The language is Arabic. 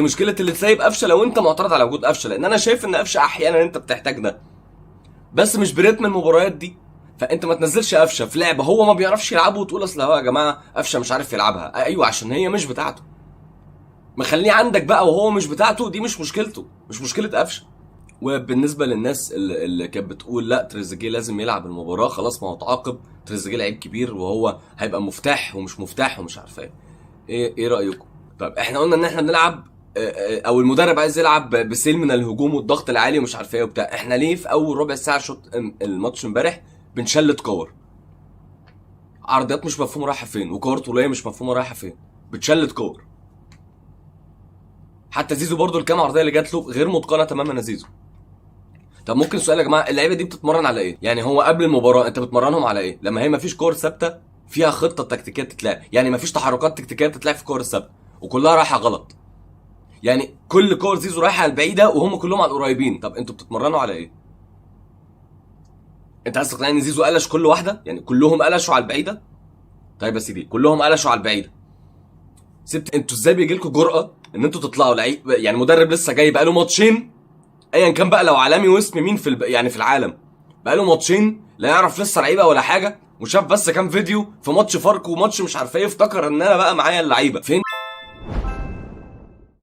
مشكله اللي تسيب قفشه لو انت معترض على وجود قفشه، لان انا شايف ان قفشه احيانا انت بتحتاج ده، بس مش بريتم المباريات دي. فانت ما تنزلش قفشه في لعبه هو ما بيعرفش يلعبه وتقول اصل هو يا جماعه قفشه مش عارف يلعبها. ايوه عشان هي مش بتاعته. مخليه عندك بقى وهو مش بتاعته، دي مش مشكلته، مش مشكله قفشه. وبالنسبه للناس اللي كانت بتقول لا تريزيجيه لازم يلعب المباراه، خلاص ما هو تعاقب، تريزيجيه لعيب كبير وهو هيبقى مفتاح ومش مفتاح ومش عارف ايه. ايه رايكم؟ طب احنا قلنا ان احنا بنلعب او المدرب عايز يلعب بسيل من الهجوم والضغط العالي ومش عارف ايه وبتاع. احنا ليه في اول ربع ساعه شوط الماتش امبارح بنشلت كور؟ عرضيات مش مفهومه رايحه فين، وكور طوليه مش مفهومه رايحه فين، بتشلت كور. حتى زيزو برضو الكام عرضيه اللي جات له غير متقنه تماما يا زيزو. طب ممكن سؤال يا جماعه، اللعيبه دي بتتمرن على ايه؟ يعني هو قبل المباراه انت بتمرنهم على ايه؟ لما هي مفيش كور ثابته فيها خطه تكتيكيه تتلعب، يعني مفيش تحركات تكتيكيه تتلعب في الكور الثابته وكلها رايحه غلط. يعني كل كور زيزو رايحه على البعيده وهم كلهم على القريبين. طب انتوا بتتمرنوا على ايه؟ انت عايز تقنعني ان زيزو قلش كل واحده؟ يعني كلهم قلشوا على البعيده؟ طيب يا سيدي كلهم قلشوا على البعيده، سبت انتوا ازاي بيجي لكم جرأه ان انتوا تطلعوا لعيب؟ يعني مدرب لسه جاي بقاله ماتشين، ايا كان بقى لو عالمي واسم مين في يعني في العالم، بقاله ماتشين لا يعرف لسه لعيبه ولا حاجه، وشاف بس كام فيديو في ماتش فاركو وماتش مش عارف ايه، افتكر ان انا بقى معايا اللعيبه فين.